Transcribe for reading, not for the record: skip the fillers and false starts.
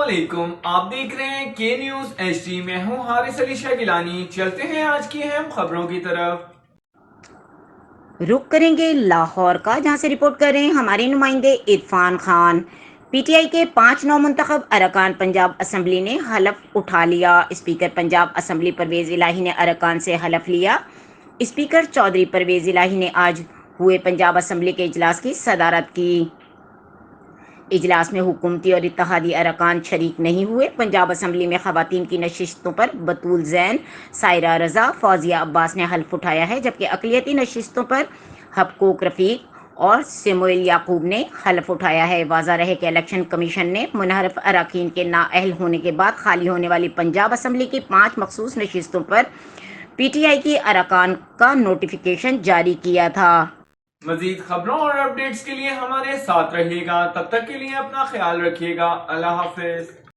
علیکم، آپ دیکھ رہے ہیں کے نیوز ایچ ڈی۔ میں ہوں حارث علی شاہ گیلانی۔ چلتے ہیں آج کی اہم خبروں کی طرف۔ رخ کریں گے لاہور کا، جہاں سے رپورٹ کر رہے ہیں ہمارے نمائندے Irfan Khan. P T I کے 5 نومنتخب ارکان پنجاب اسمبلی نے حلف اٹھا لیا۔ اسپیکر پنجاب اسمبلی پرویز الہی نے ارکان سے حلف لیا۔ اسپیکر چودھری پرویز الہی نے آج ہوئے پنجاب اسمبلی کے اجلاس کی صدارت کی۔ اجلاس میں حکومتی اور اتحادی ارکان شریک نہیں ہوئے۔ پنجاب اسمبلی میں خواتین کی نشستوں پر بطول زین، سائرہ رضا، فوزیہ عباس نے حلف اٹھایا ہے، جبکہ اقلیتی نشستوں پر حقوق رفیق اور سموئیل یعقوب نے حلف اٹھایا ہے۔ واضح رہے کہ الیکشن کمیشن نے منحرف اراکین کے نااہل ہونے کے بعد خالی ہونے والی پنجاب اسمبلی کی 5 مخصوص نشستوں پر پی ٹی آئی کی ارکان کا نوٹیفیکیشن جاری کیا تھا۔ مزید خبروں اور اپڈیٹس کے لیے ہمارے ساتھ رہیے گا۔ تب تک کے لیے اپنا خیال رکھیے گا۔ اللہ حافظ۔